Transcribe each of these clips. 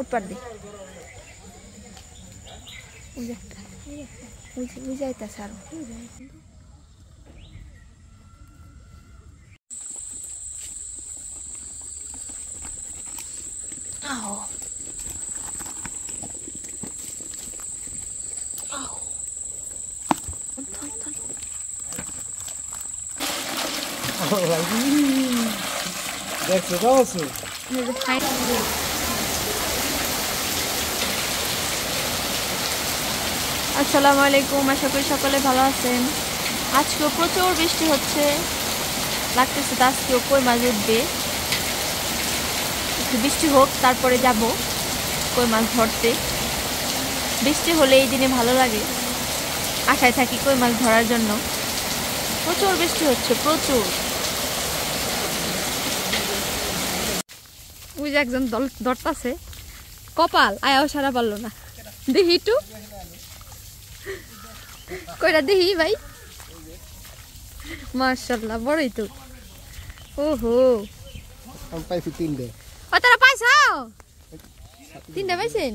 উঠপার দি যাইতাছে আরো দেখছো যাওছো আসসালামু আলাইকুম আশা করি সকলে ভালো আছেন আজকেও প্রচুর বৃষ্টি হচ্ছে লাগতেছে তো আজকেও কই মাছ উঠবে একটু বৃষ্টি হোক তারপরে যাব কই মাছ ধরতে বৃষ্টি হলে এই দিনে ভালো লাগে আশায় থাকি কই মাছ ধরার জন্য প্রচুর বৃষ্টি হচ্ছে প্রচুর ওই যে একজন ধরতাছে কপাল আয়াও সারা পারলো না দেখি একটু কইরা দেখি ভাই মাশাআল্লাহ বড়ই তো ওহো আমি পাইছি তিনটে ও তারা পাইছো তিনটা পাইছেন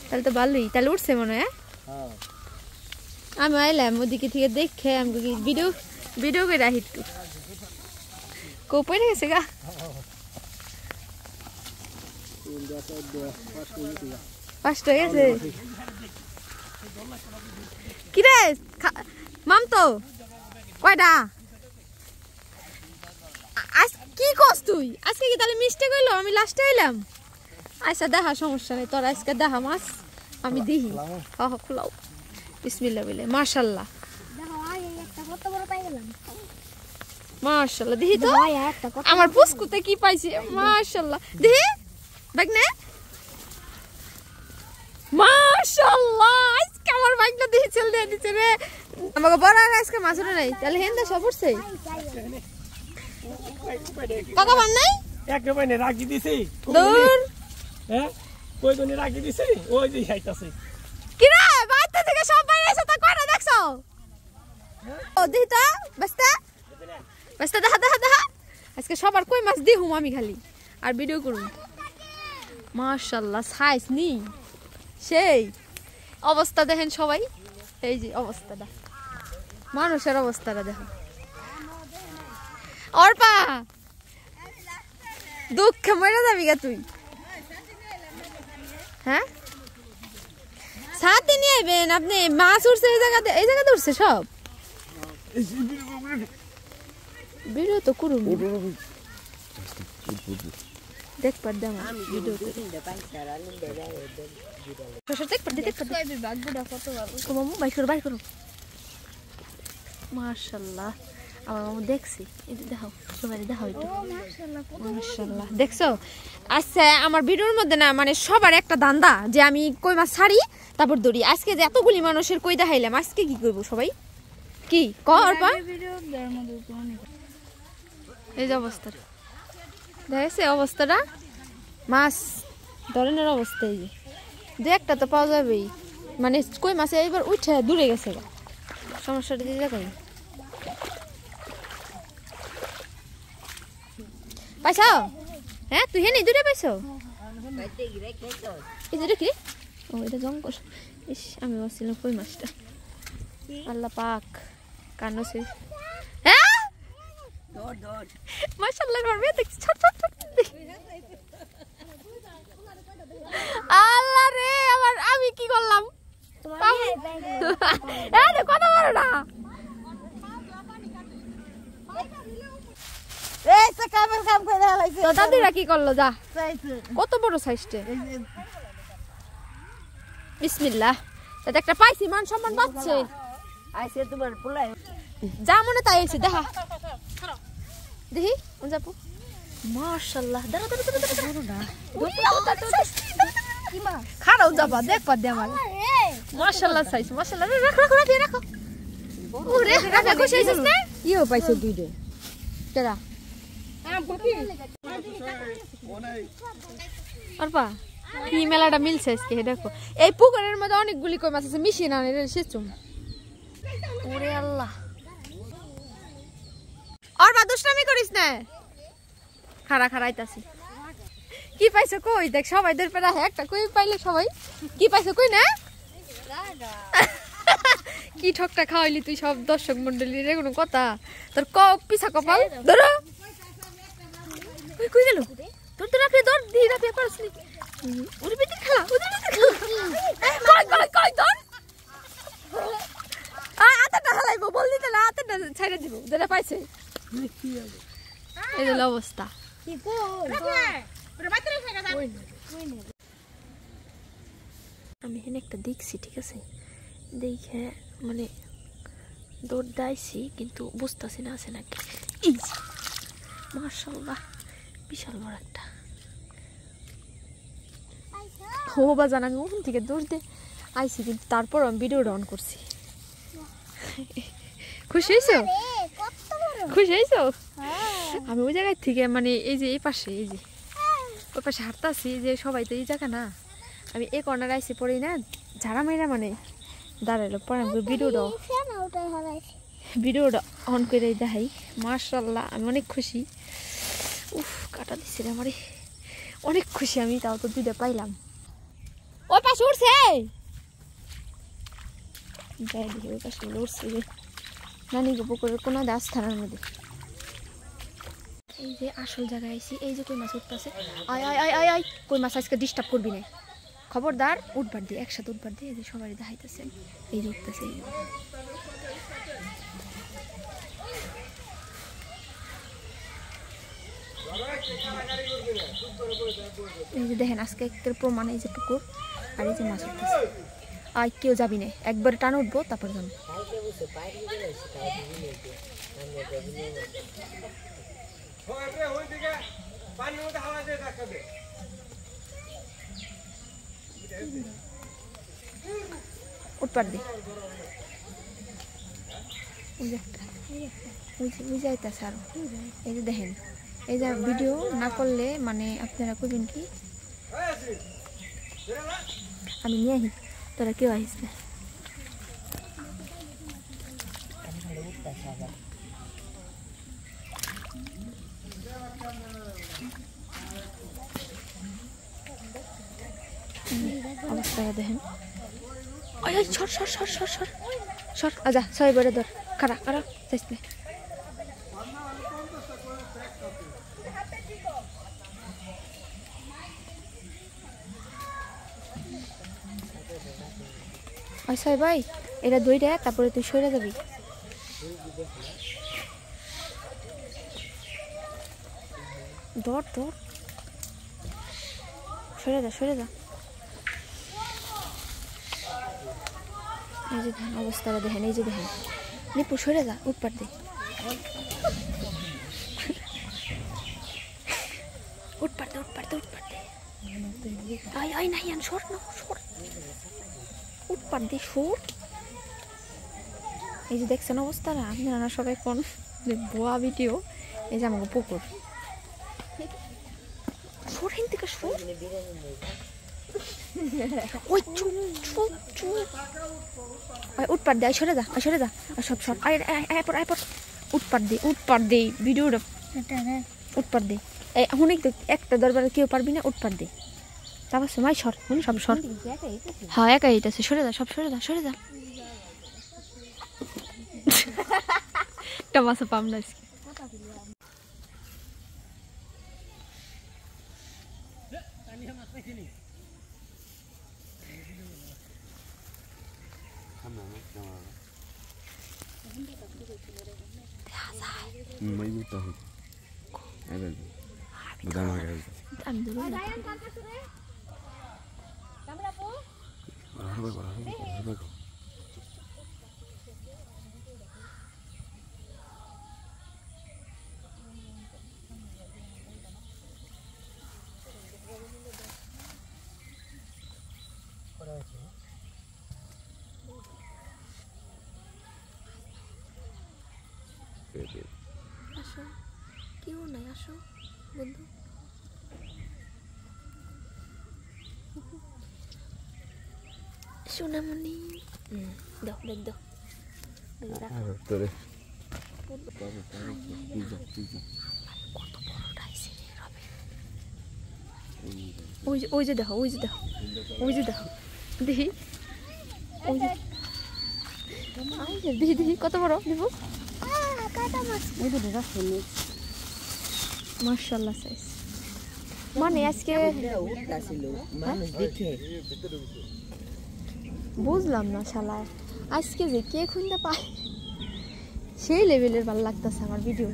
তাহলে তো ভালোই তাহলে উঠছে মনে হয় হ্যাঁ আমি আইলাম ওদিকে থেকে দেখে আমি ভিডিও করে রাখি একটু কোপে গেছে গা পাঁচটা গেছে কি রে মাম তো কয়টা আজ কি কস তুই আজকে কি তাহলে মিস্টেক হইলো আমি লাস্টে এলাম আচ্ছা দেখা সমস্যা নেই তোর আজকে দেখা মাছ আমি দিহি খোলাও বিসমিল্লাহ বলে মাশাআল্লাহ মাশাআল্লাহ দিহি তো আমার পুষ্কুতে কি পাইছি মাশাআল্লাহ দিহি দেখ না মাশাআল্লাহ আজকে আমার বাইকটা দিয়ে চল দিয়ে দিছে রে আমাকে বড় আজকে মাছ উঠে নাই তাহলে হেন্দা সব উঠছে কথা বল নাই একটা বাইনে রাখি দিছি দূর হ্যাঁ কই কোনে রাখি দিছি ওই যে যাইতাছে কি রে বাইতে থেকে সব বাইরে এসে তা কয়টা দেখছো ও দিতা বস্তা দেখা আজকে সবার কই মাছ দিহুম আমি খালি আর ভিডিও করুম মাশাআল্লাহ সাইজ নি সেই অবস্থা দেখেন সবাই এই যে অবস্থাটা মানুষের অবস্থাটা দেখো অর্পা দুঃখে মরে যাবি গা তুই হ্যাঁ সাথে নিয়ে আইবেন আপনি মাছ উঠছে এই জায়গাতে উঠছে সব ভিডিও তো করুন দেখবার দাম ভিডিও বাই করো মাশাআল্লাহ আমার মামু দেখছি এটা দেখাও সবাই দেখাও এটা মাশাআল্লাহ দেখছো আচ্ছা আমার ভিডিওর মধ্যে না মানে সবার একটা দান্দা যে আমি কই মাছ ছাড়ি তারপর ধরি আজকে যে এতগুলি মানুষের কই দেখাইলাম আজকে কি করবো সবাই কি করবা এই যে অবস্থা দেখছে অবস্থাটা মাছ ধরনের অবস্থা এই যে একটা তো পাওয়া যাবেই মানে কই মাছ এইবার উঠে দূরে গেছে সমস্যাটা দিয়ে দেখাই পাইছো হ্যাঁ তুই হেনি দূরে পাইছো এই যে কি ও এটা জঙ্গল ইস আমি ভাবছিলাম কই মাছটা আল্লাহ পাক কানো সে হ্যাঁ মাশাআল্লাহ করবে দেখছি ছোট আল্লাহ রে আমি কি করলাম আরে কথা বলো না এই তো কাম করে লাইছে তো দাদিরা কি করলো যা কত বড় সাইজটা বিসমিল্লাহ এটা একটা পাইছি মান সম্মান পাচ্ছে আইছে তোমার পোলাই যা মনে তাই আছে দেখা দেখি যাবো মাশাআল্লাহ দাঁড়া কি মা খারাও যাবা দেখবা দে আমার মাশাআল্লাহ সাইজ মাশাআল্লাহ রাখো ওরে রাখা খুশি হইছিস না ইও পাইছো দুইটা কেডা আরপা কি মেলাটা মিলছে আজকে দেখো এই পুকুরের মধ্যে অনেকগুলি কই মাছ আছে মিশিয়ে না এটা সেচুম ওরে আল্লাহ আর বা দুষ্টামি করিস না খাড়া আইতাছি কি পাইছো কই দেখ সবাই দের পেরা একটা কই পাইলে সবাই কি পাইছো কই না কি ঠকটা খাওয়াইলি তুই সব দর্শক মন্ডলীর কোনো কথা তোর পিছা কপাল ধরো কই গেল তোর তো রাখে ধর দি রাখে পারছনি ওরে বেটি খেলা ওরে বেটি খেলা কই ধর আতাটা হালাইবো বল দিতে না আতাটা ছাইড়া দিব যেটা পাইছে কি হবে এই হলো অবস্থা কি কই ওরে বাইতে রেখে গেছে আমি এখানে একটা দেখছি ঠিক আছে দেখে মানে দৌড় দাইছি কিন্তু বুঝতেছি না আছে নাকি মাশাআল্লাহ বিশাল বড় একটা হো বা জানা আমি ওখান থেকে দৌড় দিয়ে আইছি কিন্তু তারপর আমি ভিডিওটা অন করছি খুশি হয়েছো খুশি হয়েছো আমি ওই জায়গায় থেকে মানে এই যে এই পাশে এই যে ওই পাশে হাঁটতেছি যে সবাই তো এই জায়গা না আমি এই কর্নারে আইসি পড়ি না ঝাড়া মেয়েরা মানে দাঁড়ালো পরে আমি ভিডিওটা অন করে দেখাই মাশাআল্লাহ আমি অনেক খুশি উফ কাটা দিচ্ছে রে আমারে অনেক খুশি আমি তাও তো দুইটা পাইলাম ওই পাশে উঠছে যাই দেখি ওই পাশে উঠছে রে নানি গো পুকুরের কোনো দাস থানার মধ্যে এই যে আসল জায়গায় আইছি এই যে কই মাছ উঠতেছে আয় আয় আয় আয় আয় কই মাছ আজকে ডিস্টার্ব করবি না খবরদার উঠবার দিয়ে একসাথে উঠবার দিয়ে এই যে সবাই দেখাইতেছে এই যে উঠতেছে এই যে দেখেন আজকে একটা প্রমাণ এই যে পুকুর আর এই যে মাছ উঠতেছে আয় কেউ যাবি না একবারে টান উঠবো তারপর যাবো উঠবার দি ওই যাইতেছে আরো এই যে দেখেন এই যে ভিডিও না করলে মানে আপনারা করবেন কি আমি নিয়ে আসি তোরা কেউ আসিস না অবস্থাটা দেখেন সর সর সর সর সর সর আজা সবাই বেড়ে ধর খারা খারা যাইস না আচ্ছা ভাই এটা দইটা তারপরে তুই সরে যাবি ধর ধর সরে যা সরে যা এই যে দেখেন অবস্থাটা দেখেন এই যে দেখেন নিপু সরে যা উঠপার দে উঠপার দে উঠপার দে উঠপার দে আয় আয় নাই আন সর না সর উঠপার দে সর এই যে দেখছেন অবস্থাটা আপনারা সবাই কোন বোয়া ভিডিও এই যে আমাকে পুকুর সর হিন থেকে সর ওই চুপ চুপ চুপ উঠপার দে সরে যা সরে যা সব সর আয় আয় পর উঠপার দে ভিডিওটা উঠপার দে এই এখন একটা দরবারে কেউ পারবি না উঠপার দে তারপর সময় সর হুন সব সর হ্যাঁ একা এইটাছে সরে যা সব সরে যা সরে যা একটা মাছ পাম না Mấy bút tàu hay là người ta nói cái anh đúng rồi আসো কেউ নাই আসো বন্ধু সোনামণি দাও দেখ দাও তোরে কত বড়টা আইছে রে রবে ওই যে দেখো দেখি দেখি কত বড় দিব মাশাআল্লাহ সাইজ মানে আজকে বুঝলাম না শালা আজকে যে কে খুঁজতে পায় সেই লেভেলের ভালো লাগতেছে আমার ভিডিও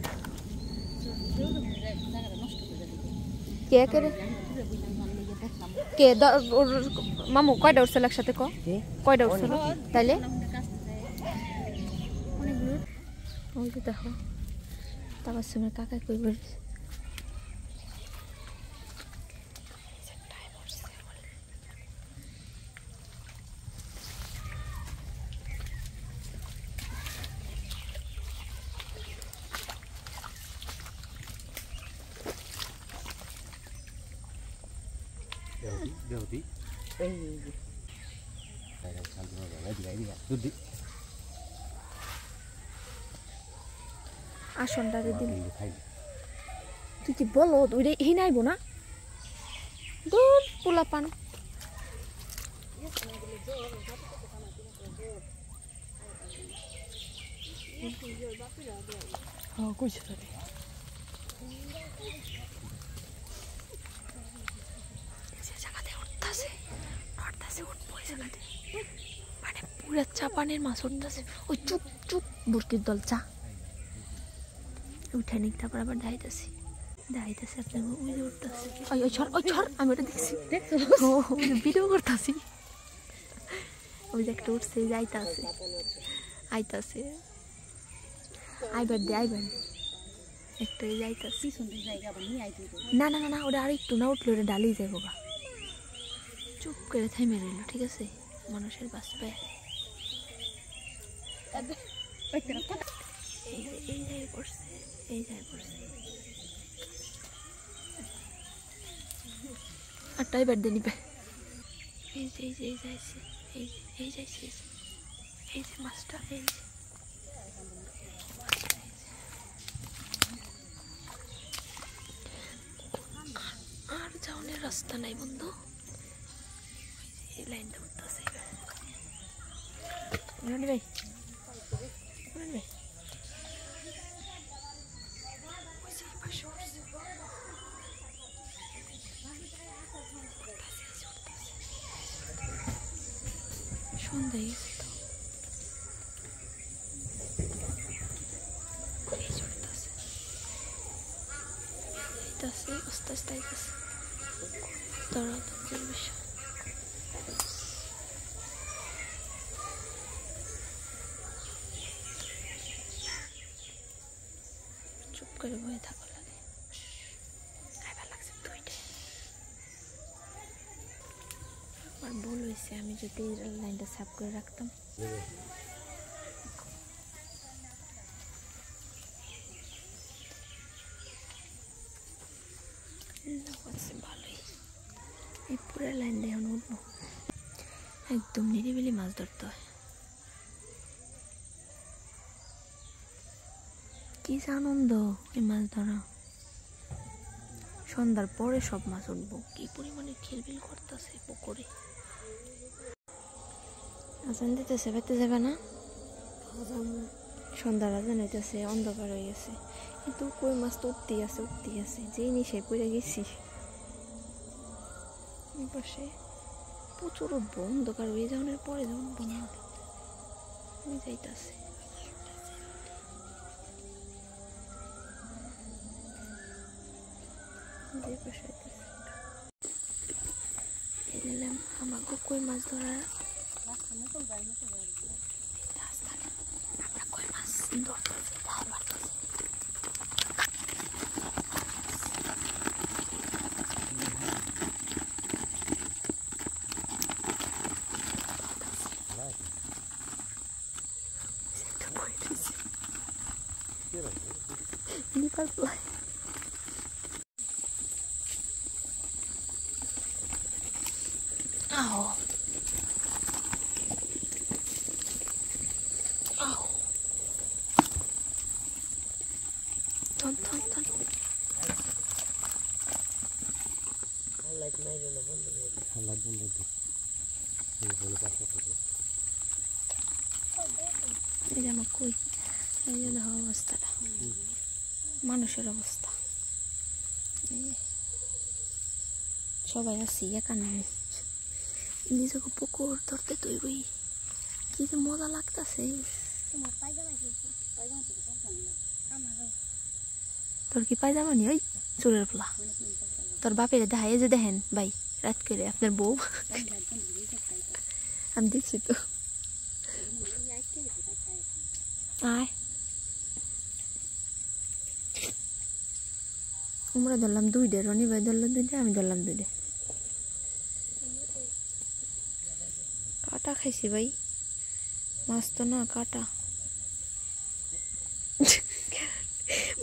কে কে কে মামু কয়টা উঠছিল একসাথে কয়টা উঠছিল তাইলে ওই যে দেখো তাবাসসুমের কাকা কই বলছে আসনটারে দিন তুই কি বলো ওইটা এই নাইবো না দূর পোলা পান মানে পুরা চাপানের মাছ উঠতেছে ওই চুপ চুপ বুরকির দল চা উঠে নিক তারপর আবার দাইতেছি আপনি ওই যে উঠতেছে ওই ছড় আমি ওটা দেখছি ভিডিও করতেছি ওই যে একটা উঠছে আইতাছে আইবার একটা যাইতাছি না না না ওটা আর একটু না উঠলে ওটা ডালেই যাবো গা চুপ করে থাইমে রইল ঠিক আছে মানুষের বাঁচবে এই জায়গায় পড়ছে আটটা এবার দিয়ে নিবে এই যে মাছটা এই যে আর যাওয়ার রাস্তা নাই বন্ধু এই লাইনটা উঠতেছে ভাই সন্ধ্যা গেছে তো আস্তে আস্তে আইতেছে তাড়াতাড়ি বিষয় চুপ করে বয়ে থাকা লাগে খাইবার লাগছে দুইটা আমার ভুল হয়েছে আমি যদি এই লাইনটা সাফ করে রাখতাম ভালোই এই পুরো লাইনটা এখন উঠবো একদম নিরিবিলি মাছ ধরতে হয় কি আনন্দ এই মাছ ধরা সন্ধ্যার পরে সব মাছ উঠবো কি পরিমাণে খিলবিল করতেছে পুকুরে আজান দিতেছে বেতে যাবে না সন্ধ্যার আজান হইতেছে অন্ধকার হয়ে গেছে কিন্তু কই মাছ তো উঠতেই আছে যেই নিশায় পড়ে গেছি পাশে প্রচুর উঠবো অন্ধকার হয়ে যাওয়ার পরে যখন বন্যা আমি যাইতেছে আমাকে কই মাছ ধরার আমরা কই মাছ ধরতেছি ধার বাড়তেছি খেলা বন্ধ দিই বলে পাশে থাকে এই যে আমার কই এই যে দেখো অবস্থাটা মানুষের অবস্থা সবাই আছি একা নেই নিজেকে পুকুর ধরতে তৈরি কি যে মজা লাগতেছে তোর কি পায়জামা নি ওই চুলের পোলা তোর বাপের দেখা এই যে দেখেন ভাই রাত করে আপনার বউ আমি দেখছি তো আয় আমরা ধরলাম 2 রনি ভাই ধরলাম 2 আমি ধরলাম 2 কাটা খাইছি ভাই মাছ তো না কাটা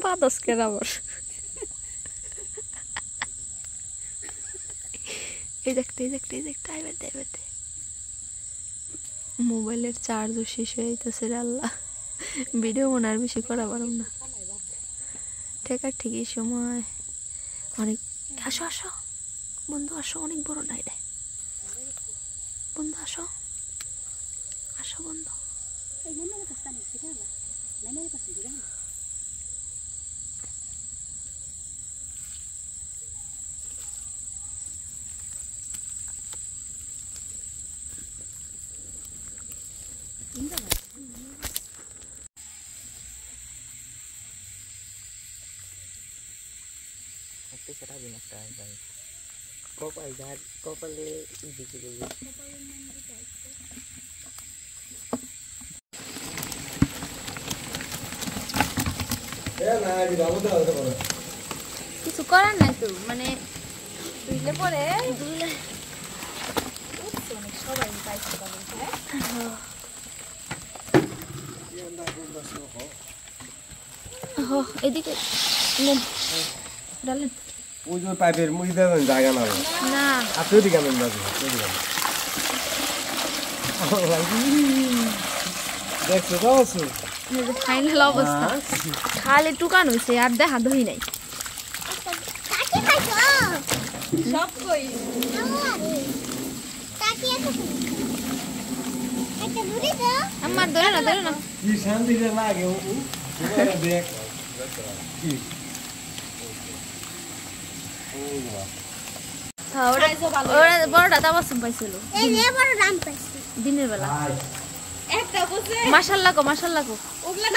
বাদসকে আবার এই দেখতে আইবার মোবাইলের চার্জও শেষ হয়ে যাইতেছে রে আল্লাহ ভিডিও মনে আর বেশি করা পারব না ঠিকই সময় অনেক আসো বন্ধু আসো অনেক বড় নাই রে বন্ধু আসো বন্ধু সেটা বিনষ্ট হয় ভাই কপাল যার কপালে দিকে দেবে কিছু করার নাই তো মানে দুইলে পরে সবাই পাইছে এদিকে ডালেন ওই যে পাইপের মুড়ি দেবেন জায়গা না না আপনি ওদিকে আনেন না দেখছো তো আছো ফাইনাল অবস্থা খালি টুকান হয়েছে আর দেখা দই নাই সব কই আমার ধরে না কি শান্তি রে লাগে ও দেখ কি ওরা বড়টা তাবাসুম পাইছিল দিনের বেলা একটা বসে মাশাআল্লাহ কো ওগুলা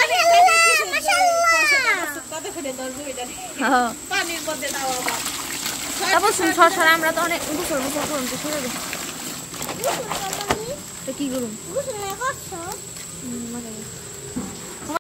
কত করে দরজ হইতা হ্যাঁ পানির মধ্যে দাও আবার তাবাসুম সরসরা আমরা তো অনেক গোসল করুন তো সরে দে তো কি করুম